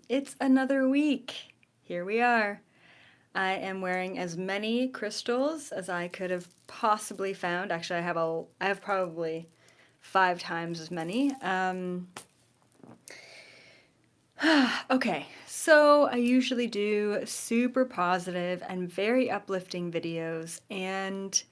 It's another week. Here we are. I am wearing as many crystals as I could have possibly found. Actually, I have probably 5 times as many. Okay, so I usually do super positive and very uplifting videos, and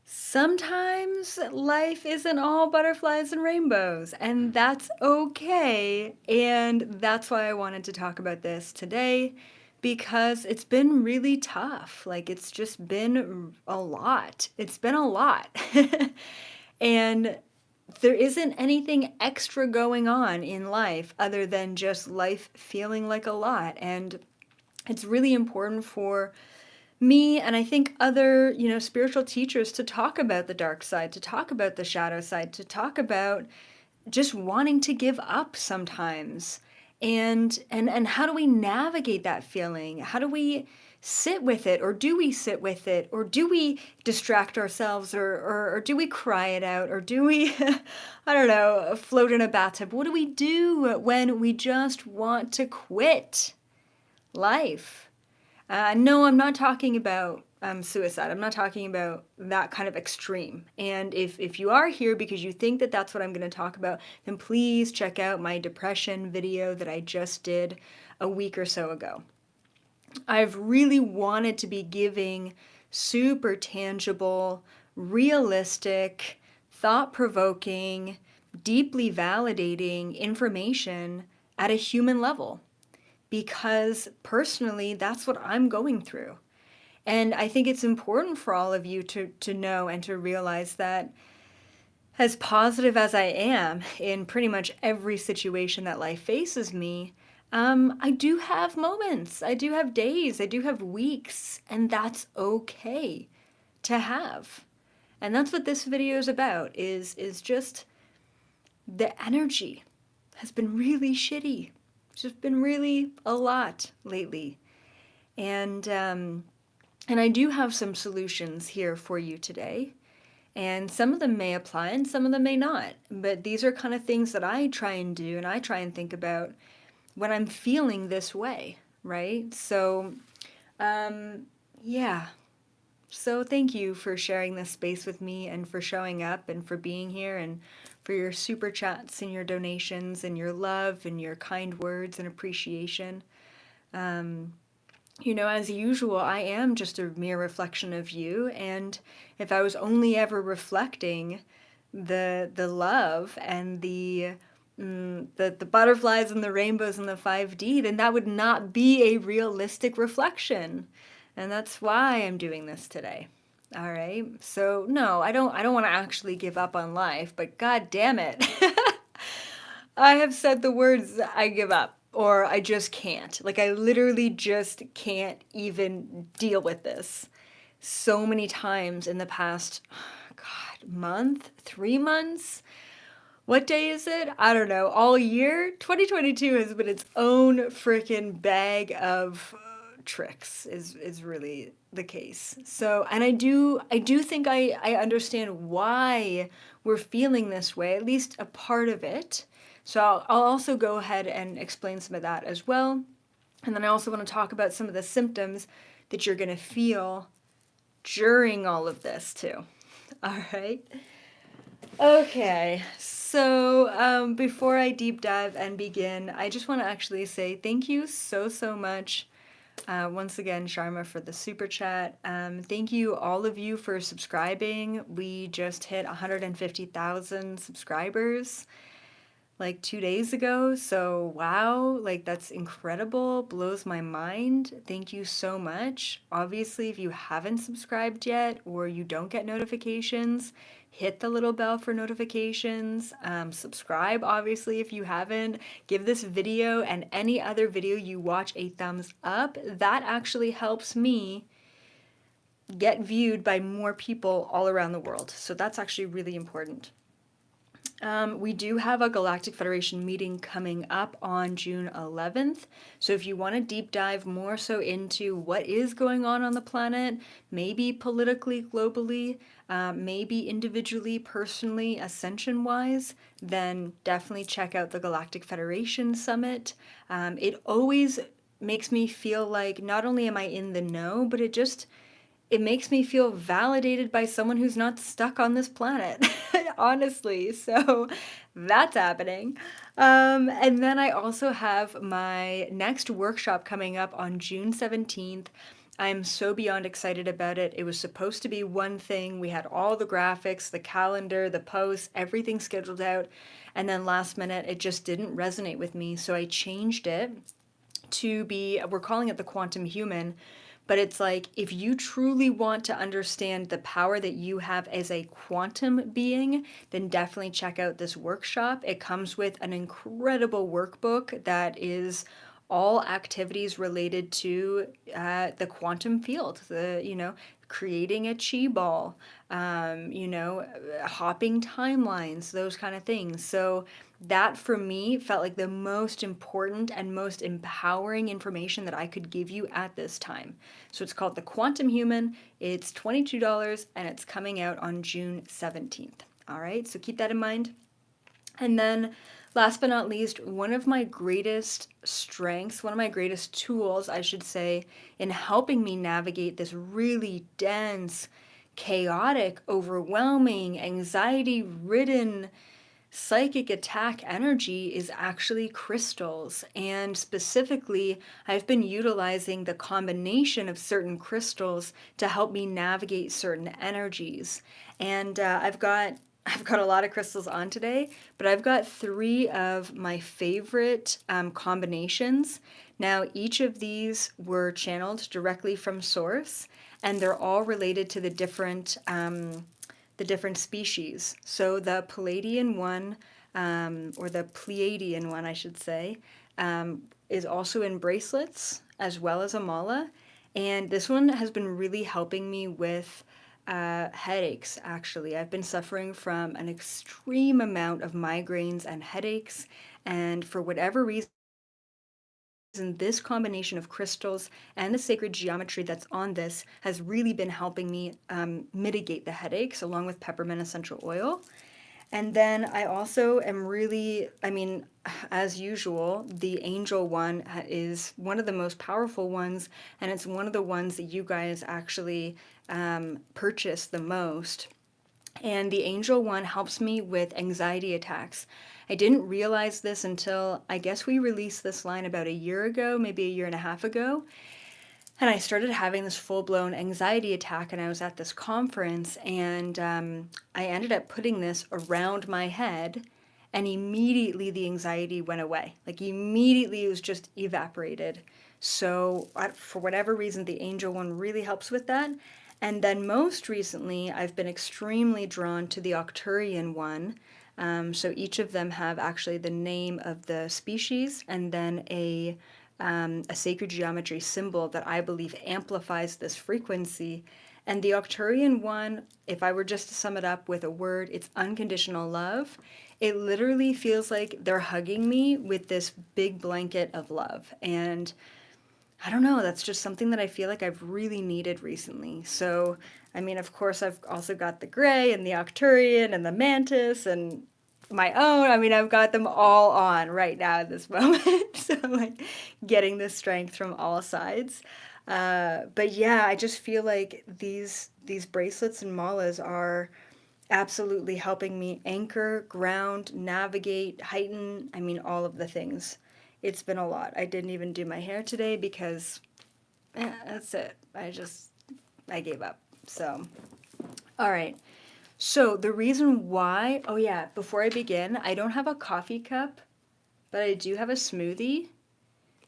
sometimes life isn't all butterflies and rainbows, and that's okay. And that's why I wanted to talk about this today because it's been really tough. Like, it's just been a lot. It's been a lot. And there isn't anything extra going on in life other than just life feeling like a lot. And it's really important for me and I think other, spiritual teachers to talk about the dark side, to talk about the shadow side, to talk about just wanting to give up sometimes. And how do we navigate that feeling? How do we sit with it, or do we sit with it, or do we distract ourselves, or do we cry it out, or do we I don't know, float in a bathtub? What do we do when we just want to quit life? No, I'm not talking about suicide. I'm not talking about that kind of extreme. And if you are here because you think that that's what I'm going to talk about, then please check out my depression video that I just did a week or so ago. I've really wanted to be giving super tangible, realistic, thought provoking, deeply validating information at a human level because personally, that's what I'm going through. And I think it's important for all of you to know and to realize that as positive as I am in pretty much every situation that life faces me, I do have moments, I do have days, I do have weeks, and that's okay to have. And that's what this video is about, is just the energy has been really shitty. It's just been really a lot lately. And I do have some solutions here for you today. And some of them may apply and some of them may not. But these are kind of things that I try and do and I try and think about when I'm feeling this way, right? So, yeah. So thank you for sharing this space with me and for showing up and for being here and for your super chats and your donations and your love and your kind words and appreciation. As usual, I am just a mere reflection of you, and if I was only ever reflecting the love and the butterflies and the rainbows and the 5D, then that would not be a realistic reflection. And that's why I'm doing this today. All right. So no, I don't want to actually give up on life, but god damn it. I have said the words I give up or I just can't. Like I literally just can't even deal with this. So many times in the past month, 3 months. What day is it? I don't know. All year, 2022 has been its own freaking bag of tricks is really the case. So, and I do think I understand why we're feeling this way, at least a part of it. So I'll also go ahead and explain some of that as well. And then I also want to talk about some of the symptoms that you're going to feel during all of this too. All right. Okay, so before I deep dive and begin, I just want to actually say thank you so much once again, Sharma, for the super chat. Thank you, all of you, for subscribing. We just hit 150,000 subscribers like 2 days ago. So, wow, like that's incredible, blows my mind. Thank you so much. Obviously, if you haven't subscribed yet or you don't get notifications, hit the little bell for notifications. Subscribe, obviously, if you haven't. Give this video and any other video you watch a thumbs up. That actually helps me get viewed by more people all around the world. So that's actually really important. We do have a Galactic Federation meeting coming up on June 11th. So if you want to deep dive more so into what is going on the planet, maybe politically, globally, maybe individually, personally, ascension-wise, then definitely check out the Galactic Federation Summit. It always makes me feel like not only am I in the know, but it makes me feel validated by someone who's not stuck on this planet, honestly. So that's happening. And then I also have my next workshop coming up on June 17th. I'm so beyond excited about it. It was supposed to be one thing. We had all the graphics, the calendar, the posts, everything scheduled out. And then last minute, it just didn't resonate with me. So I changed it to be, we're calling it the Quantum Human, but it's like if you truly want to understand the power that you have as a quantum being, then definitely check out this workshop. It comes with an incredible workbook that is all activities related to the quantum field, creating a chi ball, hopping timelines, those kind of things. So that for me felt like the most important and most empowering information that I could give you at this time. So it's called The Quantum Human. It's $22 and it's coming out on June 17th. All right, so keep that in mind. And then last but not least, one of my greatest strengths, one of my greatest tools, I should say, in helping me navigate this really dense, chaotic, overwhelming, anxiety ridden psychic attack energy is actually crystals. And specifically, I've been utilizing the combination of certain crystals to help me navigate certain energies. And I've got a lot of crystals on today, but I've got three of my favorite combinations. Now, each of these were channeled directly from source, and they're all related to the different species. So the Palladian one, or the Pleiadian one, I should say, is also in bracelets as well as a mala. And this one has been really helping me with headaches, actually. I've been suffering from an extreme amount of migraines and headaches. And for whatever reason, this combination of crystals and the sacred geometry that's on this has really been helping me mitigate the headaches along with peppermint essential oil. And then I also am really, as usual, the angel one is one of the most powerful ones, and it's one of the ones that you guys actually purchase the most. And the angel one helps me with anxiety attacks. I didn't realize this until I guess we released this line about a year ago, maybe a year and a half ago. And I started having this full-blown anxiety attack, and I was at this conference, and I ended up putting this around my head, and immediately the anxiety went away. Like immediately it was just evaporated. So for whatever reason, the angel one really helps with that. And then most recently, I've been extremely drawn to the Octurian one. So each of them have actually the name of the species and then a sacred geometry symbol that I believe amplifies this frequency. And the Octurian one, if I were just to sum it up with a word, it's unconditional love. It literally feels like they're hugging me with this big blanket of love. And I don't know, that's just something that I feel like I've really needed recently. So, of course, I've also got the gray and the Octurian and the mantis and my own. I've got them all on right now at this moment. So, like, getting this strength from all sides. But yeah, I just feel like these bracelets and malas are absolutely helping me anchor, ground, navigate, heighten, all of the things. It's been a lot. I didn't even do my hair today because that's it. I gave up. So, all right. So the reason why, oh yeah, before I begin, I don't have a coffee cup, but I do have a smoothie.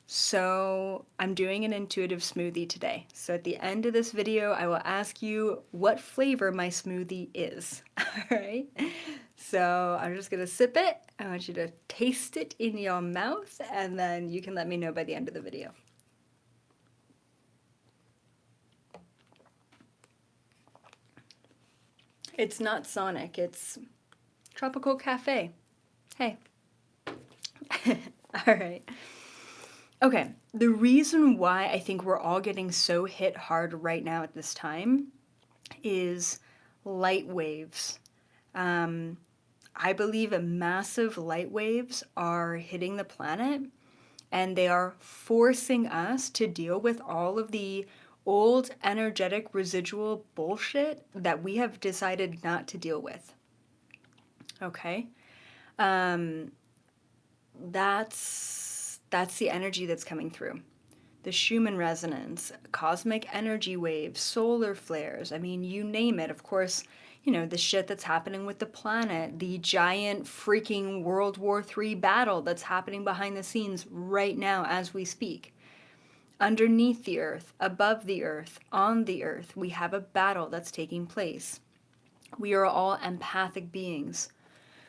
So I'm doing an intuitive smoothie today. So at the end of this video, I will ask you what flavor my smoothie is. All right. So I'm just gonna sip it. I want you to taste it in your mouth, and then you can let me know by the end of the video. It's not Sonic, it's Tropical cafe. Hey. All right. Okay, the reason why I think we're all getting so hit hard right now at this time is light waves. I believe massive light waves are hitting the planet, and they are forcing us to deal with all of the old energetic residual bullshit that we have decided not to deal with. Okay? Um, that's the energy that's coming through. The Schumann resonance, cosmic energy waves, solar flares, I mean, you name it. Of course, the shit that's happening with the planet, the giant freaking World War III battle that's happening behind the scenes right now as we speak. Underneath the earth, above the earth, on the earth, we have a battle that's taking place. We are all empathic beings.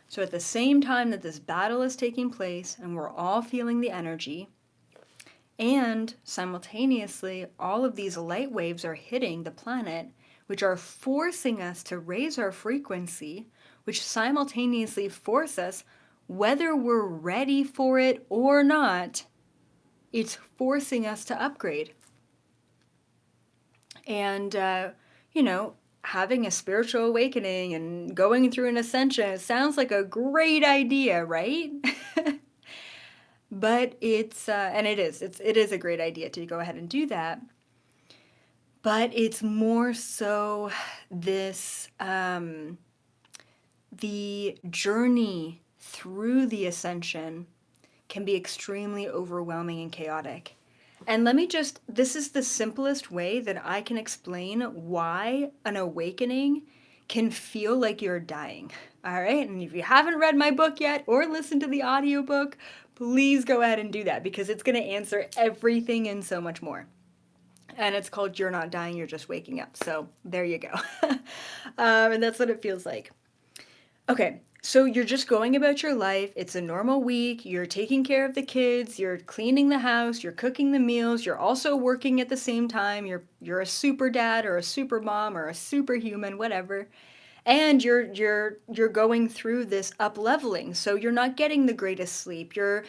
So at the same time that this battle is taking place and we're all feeling the energy, and simultaneously, all of these light waves are hitting the planet, which are forcing us to raise our frequency, which simultaneously force us, whether we're ready for it or not, it's forcing us to upgrade. And, having a spiritual awakening and going through an ascension, it sounds like a great idea, right? But and it is a great idea to go ahead and do that. But it's more so this, the journey through the ascension can be extremely overwhelming and chaotic. And this is the simplest way that I can explain why an awakening can feel like you're dying. All right? And if you haven't read my book yet or listened to the audiobook, please go ahead and do that because it's going to answer everything and so much more. And it's called You're Not Dying, You're Just Waking Up. So there you go. And that's what it feels like. Okay, so you're just going about your life. It's a normal week. You're taking care of the kids. You're cleaning the house. You're cooking the meals. You're also working at the same time. You're a super dad or a super mom or a superhuman, whatever. And you're going through this up-leveling, so you're not getting the greatest sleep. Your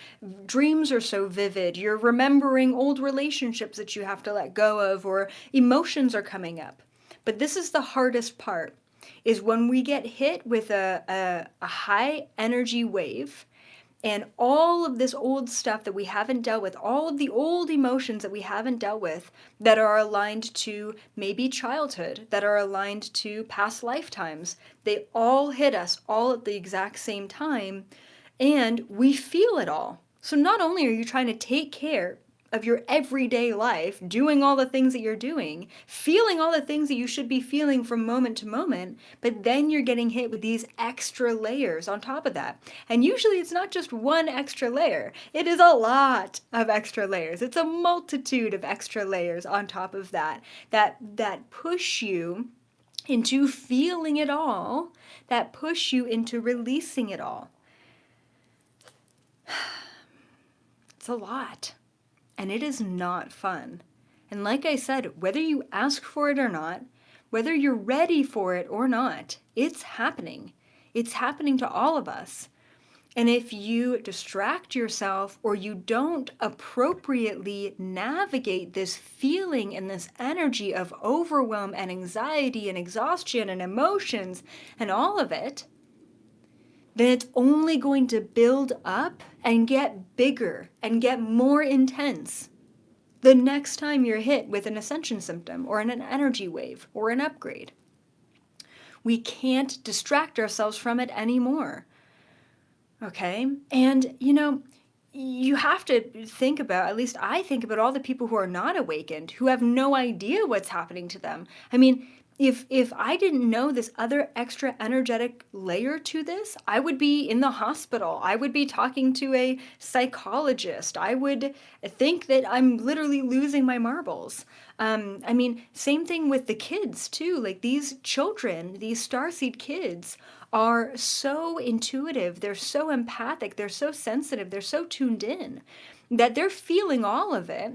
dreams are so vivid. You're remembering old relationships that you have to let go of, or emotions are coming up. But this is the hardest part, is when we get hit with a high energy wave, and all of this old stuff that we haven't dealt with, all of the old emotions that we haven't dealt with that are aligned to maybe childhood, that are aligned to past lifetimes, they all hit us all at the exact same time, and we feel it all. So not only are you trying to take care of your everyday life, doing all the things that you're doing, feeling all the things that you should be feeling from moment to moment, but then you're getting hit with these extra layers on top of that. And usually it's not just one extra layer. It is a lot of extra layers. It's a multitude of extra layers on top of that push you into feeling it all, that push you into releasing it all. It's a lot. And it is not fun. And like I said, whether you ask for it or not, whether you're ready for it or not, it's happening. It's happening to all of us. And if you distract yourself or you don't appropriately navigate this feeling and this energy of overwhelm and anxiety and exhaustion and emotions and all of it, then it's only going to build up and get bigger and get more intense the next time you're hit with an ascension symptom or an energy wave or an upgrade. We can't distract ourselves from it anymore. Okay? And, you have to think about, at least I think about all the people who are not awakened, who have no idea what's happening to them. I mean, if I didn't know this other extra energetic layer to this, I would be in the hospital. I would be talking to a psychologist. I would think that I'm literally losing my marbles. Same thing with the kids too. Like these children, these starseed kids are so intuitive. They're so empathic. They're so sensitive. They're so tuned in that they're feeling all of it.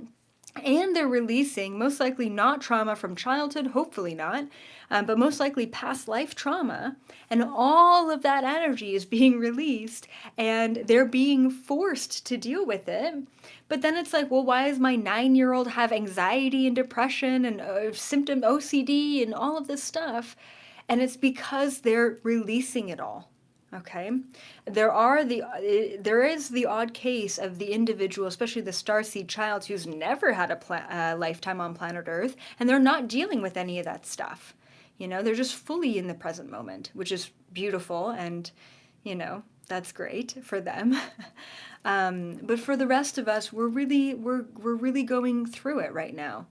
And they're releasing, most likely not trauma from childhood, hopefully not, but most likely past life trauma. And all of that energy is being released and they're being forced to deal with it. But then it's like, well, why does my 9-year-old have anxiety and depression and symptom OCD and all of this stuff? And it's because they're releasing it all. Okay, there is the odd case of the individual, especially the starseed child who's never had a lifetime on planet Earth, and they're not dealing with any of that stuff. They're just fully in the present moment, which is beautiful, and that's great for them. But for the rest of us, we're really going through it right now,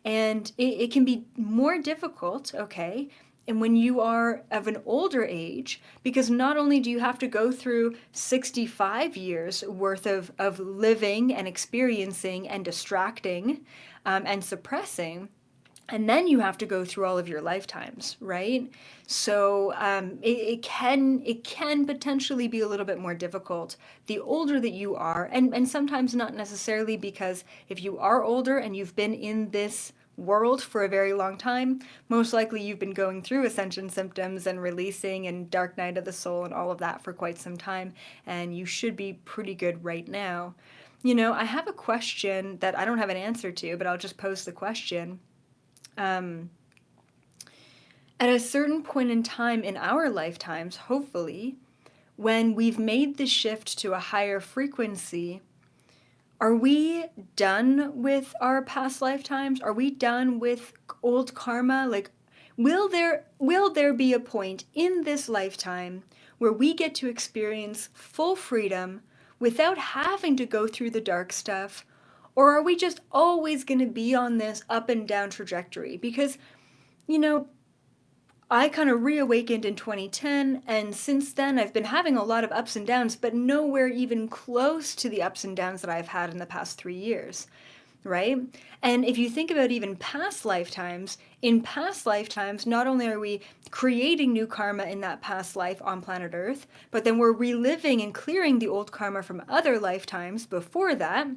and it can be more difficult. Okay, and when you are of an older age, because not only do you have to go through 65 years worth of living and experiencing and distracting and suppressing, and then you have to go through all of your lifetimes, right? So it can potentially be a little bit more difficult the older that you are, and sometimes not necessarily, because if you are older and you've been in this world for a very long time, most likely you've been going through ascension symptoms and releasing and dark night of the soul and all of that for quite some time, and you should be pretty good right now. I have a question that I don't have an answer to, but I'll just pose the question. At a certain point in time in our lifetimes, hopefully, when we've made the shift to a higher frequency, are we done with our past lifetimes? Are we done with old karma? Like, will there be a point in this lifetime where we get to experience full freedom without having to go through the dark stuff? Or are we just always going to be on this up and down trajectory? Because, I kind of reawakened in 2010, and since then I've been having a lot of ups and downs, but nowhere even close to the ups and downs that I've had in the past 3 years, right? And if you think about even past lifetimes, in past lifetimes, not only are we creating new karma in that past life on planet Earth, but then we're reliving and clearing the old karma from other lifetimes before that.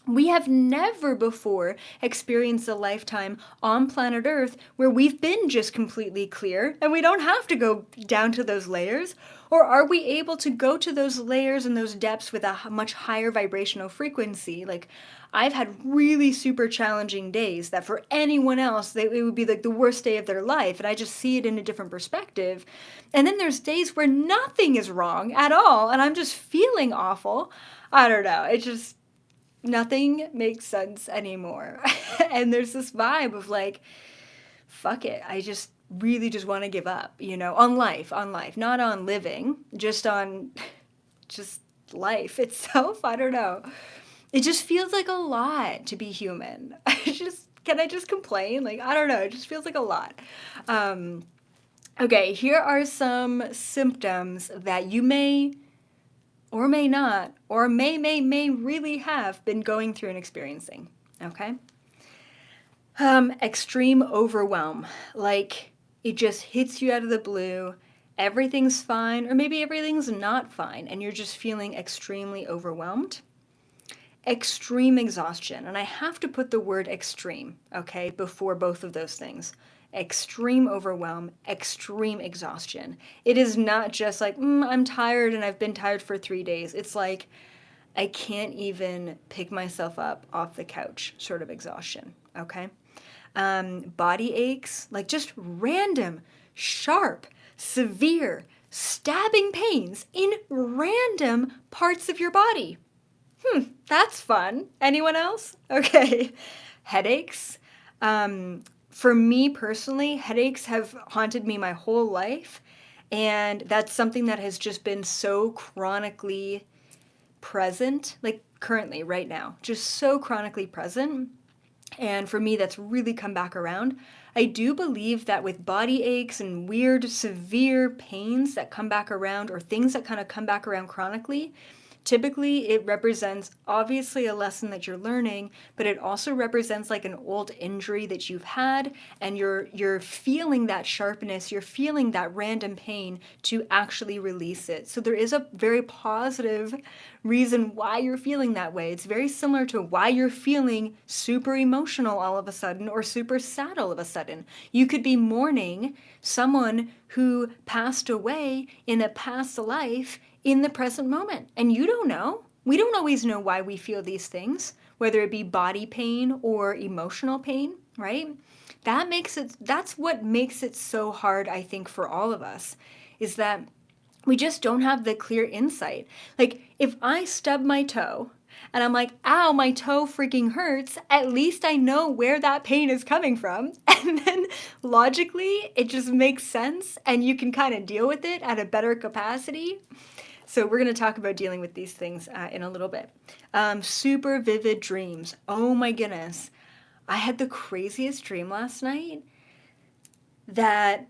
We have never before experienced a lifetime on planet Earth where we've been just completely clear and we don't have to go down to those layers. Or are we able to go to those layers and those depths with a much higher vibrational frequency? Like, I've had really super challenging days that for anyone else, it would be like the worst day of their life. And I just see it in a different perspective. And then there's days where nothing is wrong at all. And I'm just feeling awful. I don't know. It just, nothing makes sense anymore. And there's this vibe of like, fuck it. I just really just want to give up, on life, not on living, just on just life itself. I don't know. It just feels like a lot to be human. Can I just complain? Like, I don't know. It just feels like a lot. Okay, here are some symptoms that you may or may not, or may really have been going through and experiencing, okay? Extreme overwhelm, like it just hits you out of the blue, everything's fine, or maybe everything's not fine, and you're just feeling extremely overwhelmed. Extreme exhaustion, and I have to put the word extreme, okay, before both of those things. Extreme overwhelm, extreme exhaustion. It is not just like, I'm tired and I've been tired for 3 days. It's like, I can't even pick myself up off the couch sort of exhaustion, okay? Body aches, like just random, sharp, severe, stabbing pains in random parts of your body. That's fun. Anyone else? Okay. Headaches. For me personally, headaches have haunted me my whole life, and that's something that has just been so chronically present, like currently, right now, just so chronically present. And for me, that's really come back around. I do believe that with body aches and weird, severe pains that come back around, or things that kind of come back around chronically, Typically, it represents obviously a lesson that you're learning, but it also represents like an old injury that you've had, and you're feeling that sharpness, you're feeling that random pain to actually release it. So there is a very positive reason why you're feeling that way. It's very similar to why you're feeling super emotional all of a sudden or super sad all of a sudden. You could be mourning someone who passed away in a past life in the present moment. And you don't know. We don't always know why we feel these things, whether it be body pain or emotional pain, right? That's what makes it so hard, I think, for all of us, is that we just don't have the clear insight. Like, if I stub my toe and I'm like, ow, my toe freaking hurts, at least I know where that pain is coming from. And then logically, it just makes sense and you can kind of deal with it at a better capacity. So we're going to talk about dealing with these things in a little bit. Super vivid dreams. Oh my goodness. I had the craziest dream last night that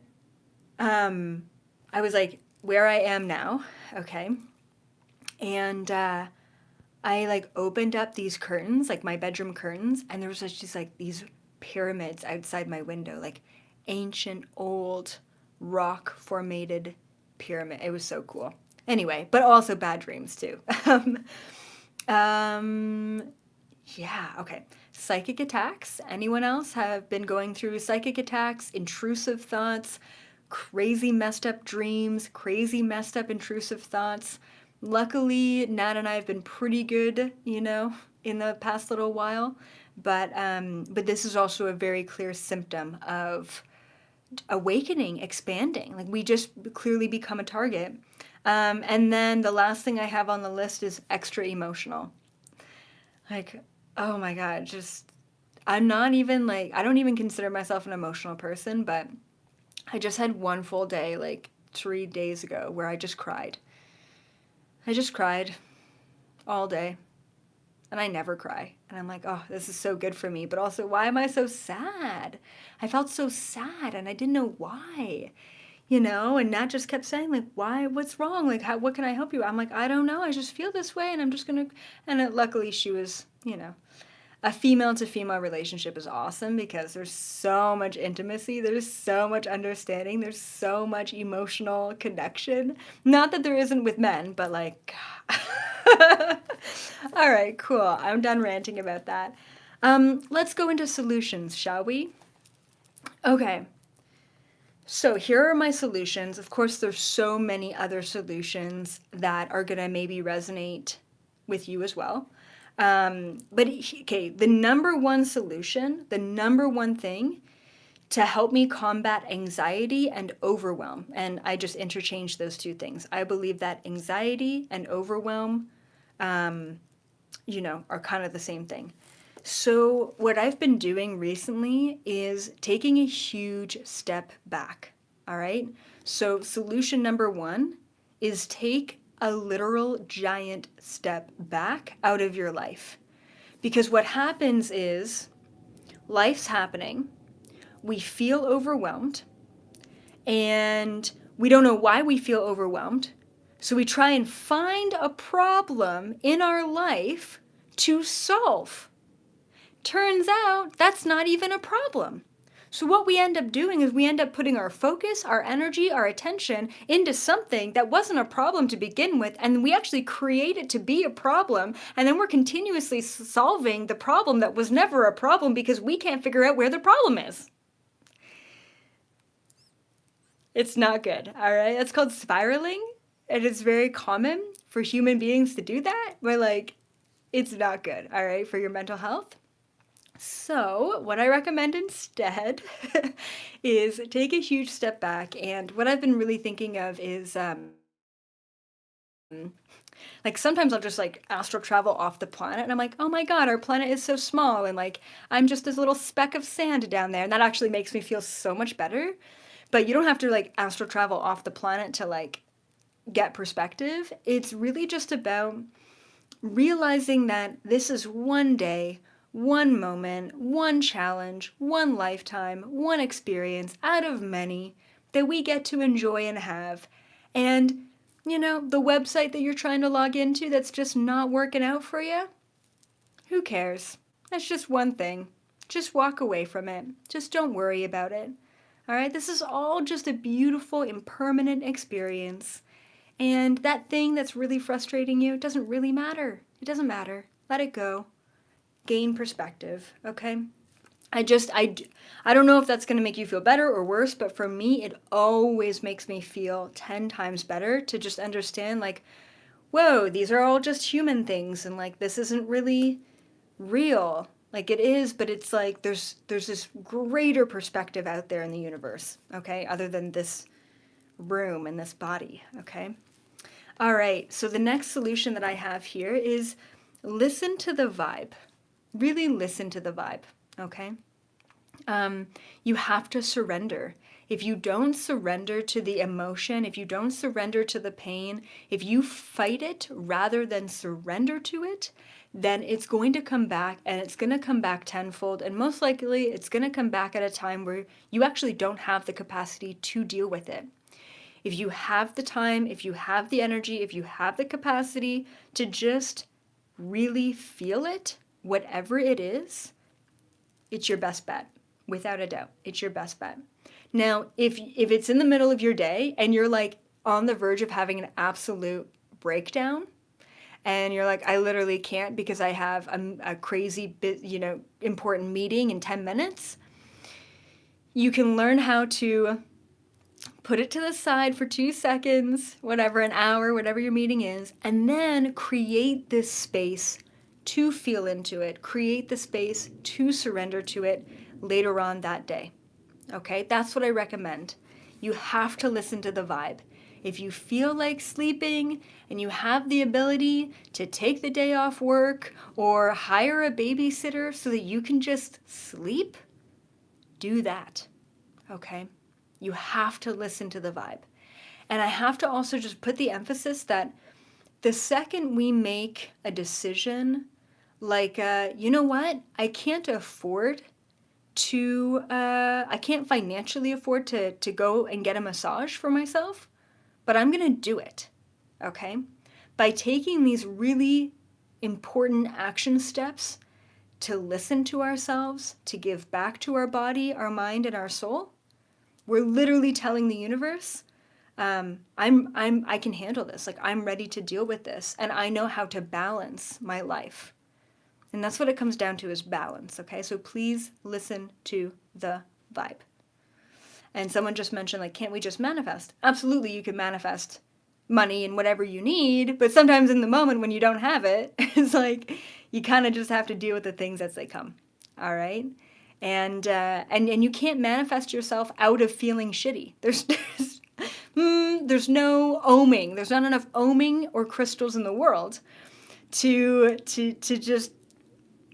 I was like, where I am now, okay? And I like opened up these curtains, like my bedroom curtains, and there was just like these pyramids outside my window, like ancient, old, rock formated pyramid. It was so cool. Anyway, but also bad dreams too. Yeah, okay. Psychic attacks. Anyone else have been going through psychic attacks, intrusive thoughts, crazy messed up dreams, crazy messed up intrusive thoughts? Luckily, Nat and I have been pretty good, in the past little while. But this is also a very clear symptom of awakening, expanding. Like, we just clearly become a target. And then the last thing I have on the list is extra emotional. Like, oh my God, I don't even consider myself an emotional person, but I just had one full day, like 3 days ago, where I just cried. I just cried all day. And I never cry. And I'm like, oh, this is so good for me. But also, why am I so sad? I felt so sad and I didn't know why. And Nat just kept saying, like, why, what's wrong? Like, what can I help you? I'm like, I don't know. I just feel this way and I'm just going to, and luckily she was, a female to female relationship is awesome because there's so much intimacy. There's so much understanding. There's so much emotional connection. Not that there isn't with men, but like, all right, cool. I'm done ranting about that. Let's go into solutions, shall we? Okay. So here are my solutions. Of course, there's so many other solutions that are going to maybe resonate with you as well. But okay, the number one solution, the number one thing to help me combat anxiety and overwhelm, and I just interchanged those two things. I believe that anxiety and overwhelm, are kind of the same thing. So what I've been doing recently is taking a huge step back, all right? So solution number one is take a literal giant step back out of your life. Because what happens is life's happening, we feel overwhelmed, and we don't know why we feel overwhelmed. So we try and find a problem in our life to solve. Turns out that's not even a problem. So what we end up doing is we end up putting our focus, our energy, our attention into something that wasn't a problem to begin with, and we actually create it to be a problem, and then we're continuously solving the problem that was never a problem because we can't figure out where the problem is. It's not good, all right? That's called spiraling, and it's very common for human beings to do that, but it's not good, all right, for your mental health. So what I recommend instead is take a huge step back. And what I've been really thinking of is sometimes I'll just astral travel off the planet and I'm like, oh my God, our planet is so small. And I'm just this little speck of sand down there. And that actually makes me feel so much better. But you don't have to astral travel off the planet to get perspective. It's really just about realizing that this is one day, one moment, one challenge, one lifetime, one experience out of many that we get to enjoy and have. And the website that you're trying to log into that's just not working out for you? Who cares? That's just one thing. Just walk away from it. Just don't worry about it. All right? This is all just a beautiful, impermanent experience. And that thing that's really frustrating you doesn't really matter. It doesn't matter. Let it go. Gain perspective, okay? I don't know if that's going to make you feel better or worse, but for me, it always makes me feel 10 times better to just understand, like, whoa, these are all just human things, and like, this isn't really real. Like, it is, but it's like, there's this greater perspective out there in the universe, okay? Other than this room and this body, okay? All right, so the next solution that I have here is listen to the vibe. Really listen to the vibe, okay? You have to surrender. If you don't surrender to the emotion, if you don't surrender to the pain, if you fight it rather than surrender to it, then it's going to come back, and it's going to come back tenfold, and most likely it's going to come back at a time where you actually don't have the capacity to deal with it. If you have the time, if you have the energy, if you have the capacity to just really feel it, whatever it is, it's your best bet. Without a doubt, it's your best bet. Now, if it's in the middle of your day and you're like on the verge of having an absolute breakdown, and you're like, I literally can't because I have a crazy, important meeting in 10 minutes, you can learn how to put it to the side for 2 seconds, whatever, an hour, whatever your meeting is, and then create this space to feel into it, create the space to surrender to it later on that day. Okay, that's what I recommend. You have to listen to the vibe. If you feel like sleeping and you have the ability to take the day off work or hire a babysitter so that you can just sleep, do that. Okay? You have to listen to the vibe. And I have to also just put the emphasis that the second we make a decision, like, you know what? I can't financially afford to go and get a massage for myself, but I'm going to do it, okay? By taking these really important action steps to listen to ourselves, to give back to our body, our mind, and our soul, we're literally telling the universe, I can handle this. Like, I'm ready to deal with this, and I know how to balance my life. And that's what it comes down to, is balance, okay? So please listen to the vibe. And someone just mentioned, like, can't we just manifest? Absolutely, you can manifest money and whatever you need, but sometimes in the moment when you don't have it, it's like you kind of just have to deal with the things as they come, all right? And you can't manifest yourself out of feeling shitty. There's no oming. There's not enough oming or crystals in the world to just,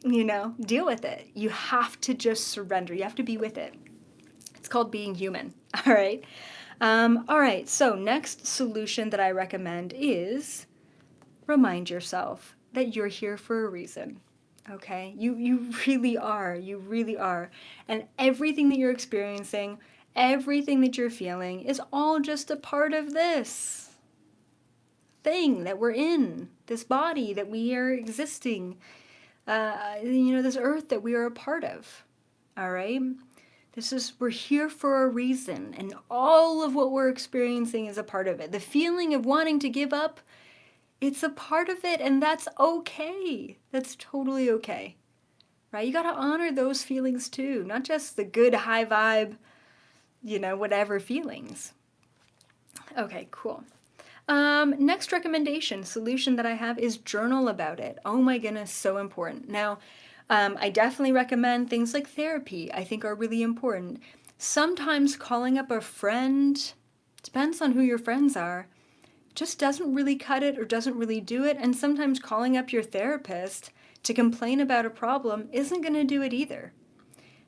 deal with it. You have to just surrender. You have to be with it. It's called being human. All right. All right. So next solution that I recommend is remind yourself that you're here for a reason. Okay? You really are. You really are. And everything that you're experiencing, everything that you're feeling is all just a part of this thing that we're in, this body that we are existing, this earth that we are a part of. All right? We're here for a reason, and all of what we're experiencing is a part of it. The feeling of wanting to give up, it's a part of it, and that's okay. That's totally okay, right? You got to honor those feelings too, not just the good high vibe, whatever feelings. Okay, cool. Next solution that I have is journal about it. Oh my goodness, so important. Now, I definitely recommend things like therapy, I think, are really important. Sometimes calling up a friend, depends on who your friends are, just doesn't really cut it or doesn't really do it. And sometimes calling up your therapist to complain about a problem isn't going to do it either.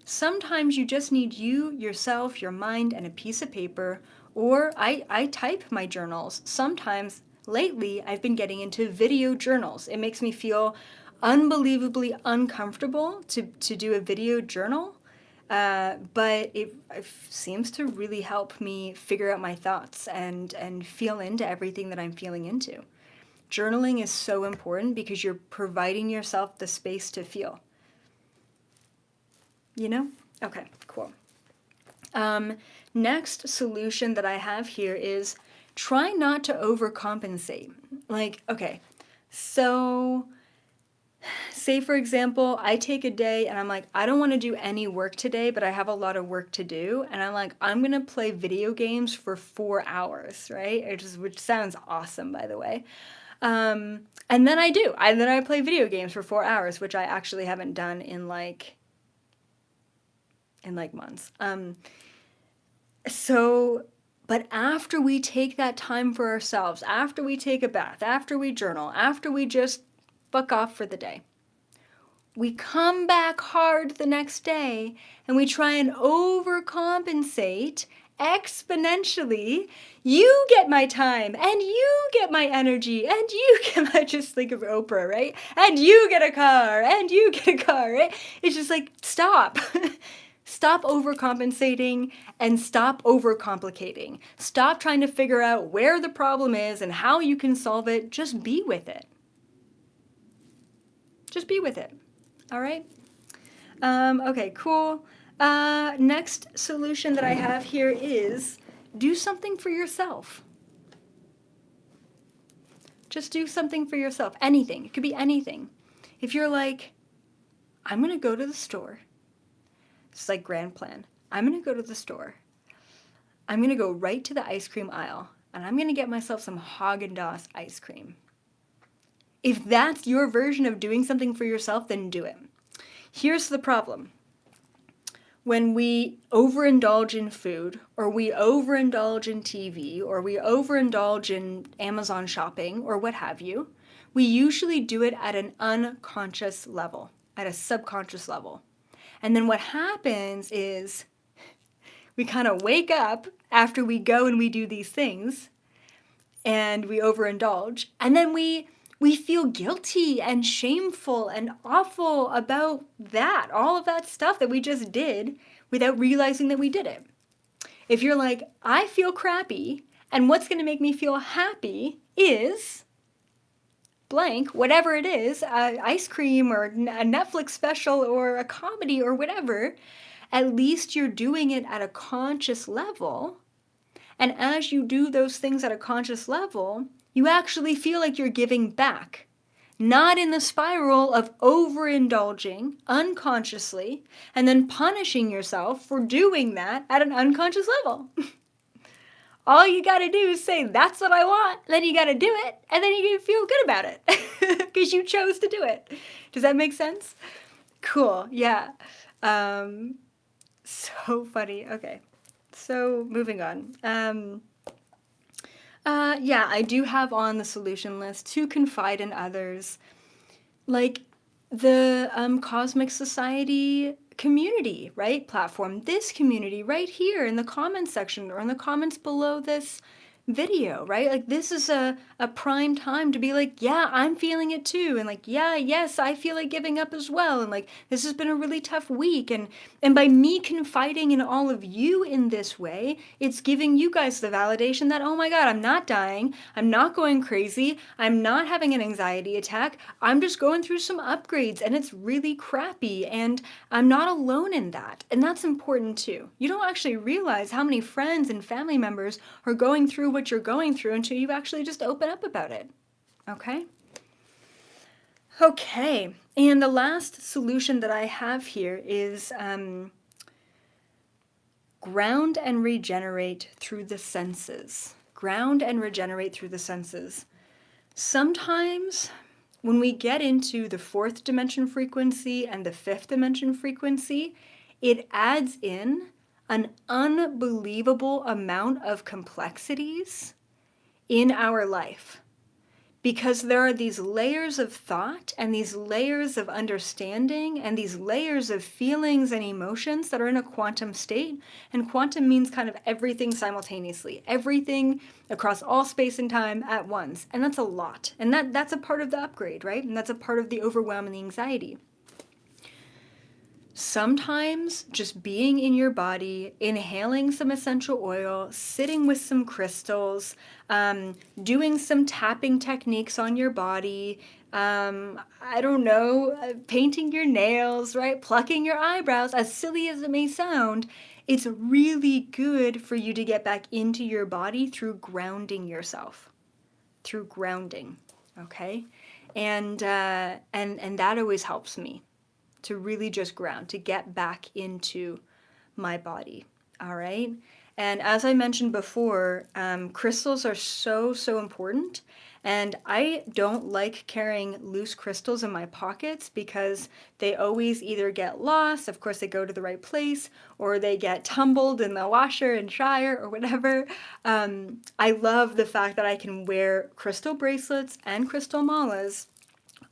Sometimes you just need you, yourself, your mind, and a piece of paper. Or I type my journals. Sometimes, lately, I've been getting into video journals. It makes me feel unbelievably uncomfortable to do a video journal. But it seems to really help me figure out my thoughts and feel into everything that I'm feeling into. Journaling is so important because you're providing yourself the space to feel. You know? Okay, cool. Next solution that I have here is try not to overcompensate. Like, okay, so say for example, I take a day and I'm like, I don't want to do any work today, but I have a lot of work to do. And I'm like, I'm going to play video games for 4 hours, right? Which sounds awesome, by the way. And then I do. And then I play video games for 4 hours, which I actually haven't done in like months. But after we take that time for ourselves, after we take a bath, after we journal, after we just fuck off for the day, we come back hard the next day and we try and overcompensate exponentially. You get my time and you get my energy and you get my, just think of Oprah, right? And you get a car and you get a car, right? It's just like, stop. Stop overcompensating and stop overcomplicating. Stop trying to figure out where the problem is and how you can solve it. Just be with it. Just be with it. All right? Okay, cool. Next solution that I have here is do something for yourself. Just do something for yourself. Anything. It could be anything. If you're like, I'm going to go to the store. It's like grand plan. I'm going to go to the store. I'm going to go right to the ice cream aisle and I'm going to get myself some Haagen-Dazs ice cream. If that's your version of doing something for yourself, then do it. Here's the problem. When we overindulge in food, or we overindulge in TV, or we overindulge in Amazon shopping, or what have you, we usually do it at an unconscious level, at a subconscious level. And then what happens is we kind of wake up after we go and we do these things and we overindulge. And then we feel guilty and shameful and awful about that, all of that stuff that we just did without realizing that we did it. If you're like, I feel crappy and what's going to make me feel happy is blank, whatever it is, ice cream or a Netflix special or a comedy or whatever, at least you're doing it at a conscious level. And as you do those things at a conscious level, you actually feel like you're giving back. Not in the spiral of overindulging unconsciously and then punishing yourself for doing that at an unconscious level. All you got to do is say, that's what I want. Then you got to do it. And then you can feel good about it because you chose to do it. Does that make sense? Cool. Yeah. So funny. Okay. So moving on. Yeah, I do have on the solution list to confide in others, like the Cosmic Society community, right? Platform, this community right here in the comments section or in the comments below this video, right? Like this is a prime time to be like, yeah, I'm feeling it too. And like, yeah, yes, I feel like giving up as well. And like, this has been a really tough week. And by me confiding in all of you in this way, it's giving you guys the validation that, oh my God, I'm not dying. I'm not going crazy. I'm not having an anxiety attack. I'm just going through some upgrades and it's really crappy. And I'm not alone in that. And that's important too. You don't actually realize how many friends and family members are going through what you're going through until you actually just open up about it. Okay? Okay. And the last solution that I have here is ground and regenerate through the senses. Ground and regenerate through the senses. Sometimes when we get into the 4th dimension frequency and the 5th dimension frequency, it adds in an unbelievable amount of complexities in our life because there are these layers of thought and these layers of understanding and these layers of feelings and emotions that are in a quantum state. And quantum means kind of everything simultaneously, everything across all space and time at once. And that's a lot. And that's a part of the upgrade, right? And that's a part of the overwhelm and the anxiety. Sometimes just being in your body, inhaling some essential oil, sitting with some crystals, doing some tapping techniques on your body, I don't know, painting your nails, right? Plucking your eyebrows, as silly as it may sound, it's really good for you to get back into your body through grounding yourself, through grounding, okay? And that always helps me to really just ground, to get back into my body. All right. And as I mentioned before, crystals are so, so important. And I don't like carrying loose crystals in my pockets because they always either get lost, of course, they go to the right place, or they get tumbled in the washer and dryer or whatever. I love the fact that I can wear crystal bracelets and crystal malas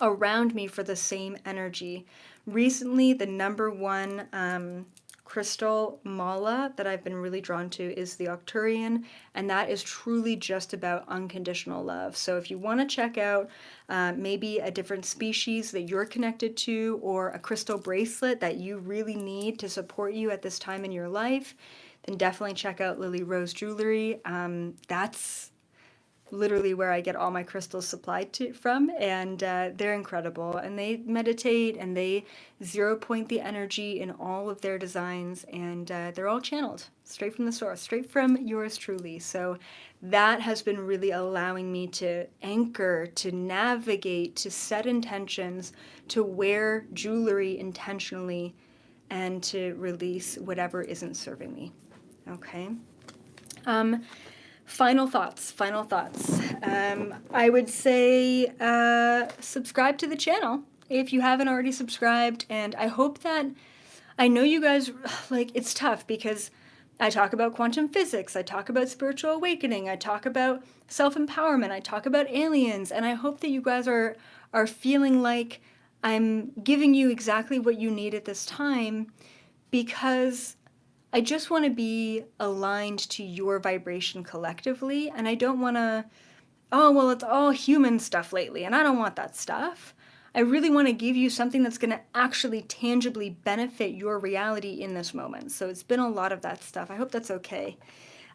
around me for the same energy. Recently, the number one crystal mala that I've been really drawn to is the Octurian, and that is truly just about unconditional love. So if you want to check out maybe a different species that you're connected to, or a crystal bracelet that you really need to support you at this time in your life, then definitely check out Lily Rose Jewelry. That's literally where I get all my crystals supplied from, and they're incredible. And they meditate and they zero point the energy in all of their designs, and they're all channeled straight from the source, straight from yours truly. So that has been really allowing me to anchor, to navigate, to set intentions, to wear jewelry intentionally, and to release whatever isn't serving me. Okay. Final thoughts, final thoughts. I would say subscribe to the channel if you haven't already subscribed, and I hope that, I know you guys, like, it's tough because I talk about quantum physics, I talk about spiritual awakening, I talk about self-empowerment, I talk about aliens, and I hope that you guys are feeling like I'm giving you exactly what you need at this time, because I just want to be aligned to your vibration collectively, and I don't want to, oh, well, it's all human stuff lately, and I don't want that stuff. I really want to give you something that's going to actually tangibly benefit your reality in this moment. So it's been a lot of that stuff. I hope that's okay.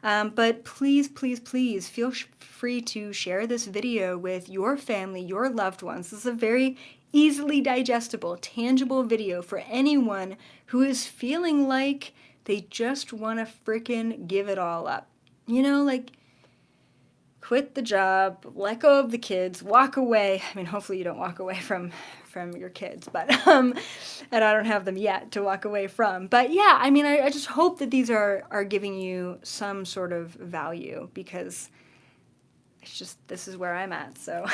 But please, please, please feel free to share this video with your family, your loved ones. This is a very easily digestible, tangible video for anyone who is feeling like they just want to frickin' give it all up. You know, like, quit the job, let go of the kids, walk away. I mean, hopefully you don't walk away from your kids, but and I don't have them yet to walk away from. But yeah, I mean, I just hope that these are giving you some sort of value, because it's just, this is where I'm at. So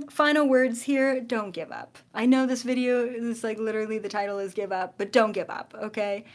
final words here, don't give up. I know this video is like, literally the title is give up, but don't give up, okay?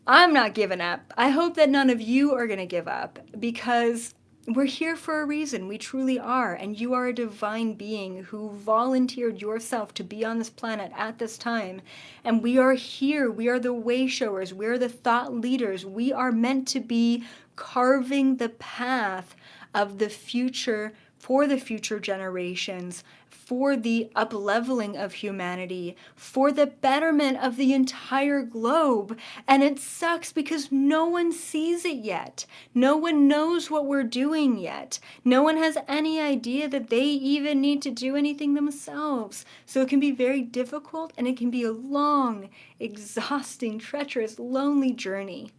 I'm not giving up. I hope that none of you are going to give up, because we're here for a reason. We truly are. And you are a divine being who volunteered yourself to be on this planet at this time. And we are here. We are the way showers. We are the thought leaders. We are meant to be carving the path of the future for the future generations, for the up-leveling of humanity, for the betterment of the entire globe. And it sucks because no one sees it yet. No one knows what we're doing yet. No one has any idea that they even need to do anything themselves. So it can be very difficult, and it can be a long, exhausting, treacherous, lonely journey.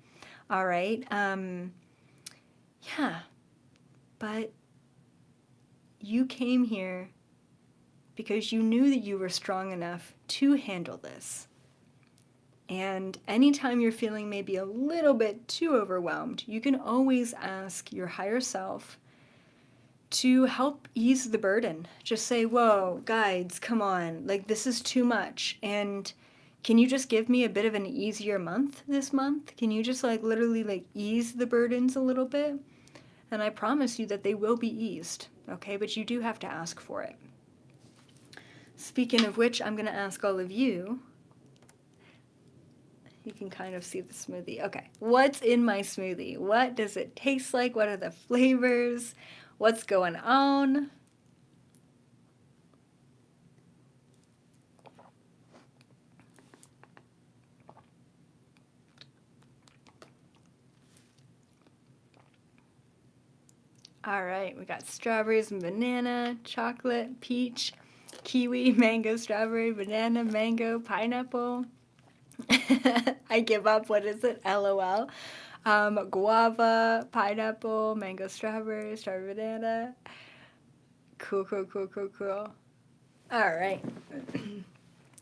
All right? Yeah. But you came here because you knew that you were strong enough to handle this. And anytime you're feeling maybe a little bit too overwhelmed, you can always ask your higher self to help ease the burden. Just say, whoa, guides, come on, like, this is too much. And can you just give me a bit of an easier month this month? Can you just, like, literally, like, ease the burdens a little bit? And I promise you that they will be eased, okay? But you do have to ask for it. Speaking of which, I'm going to ask all of you. You can kind of see the smoothie. Okay, what's in my smoothie? What does it taste like? What are the flavors? What's going on? All right, we got strawberries and banana, chocolate, peach, kiwi, mango, strawberry, banana, mango, pineapple. I give up. What is it? LOL. Guava, pineapple, mango, strawberry, strawberry, banana. Cool, cool, cool, cool, cool. All right.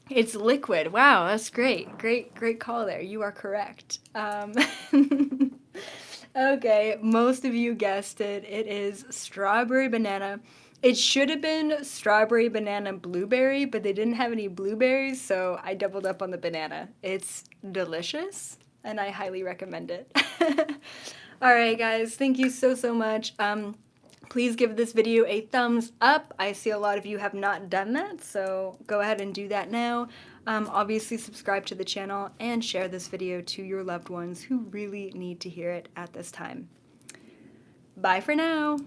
It's liquid. Wow, that's great. Great call there. You are correct. Okay, most of you guessed it. It is strawberry banana. It should have been strawberry banana blueberry, but they didn't have any blueberries, so I doubled up on the banana. It's delicious, and I highly recommend it. All right, guys, thank you so much. Please give this video a thumbs up. I see a lot of you have not done that, so go ahead and do that now. Obviously, subscribe to the channel and share this video to your loved ones who really need to hear it at this time. Bye for now.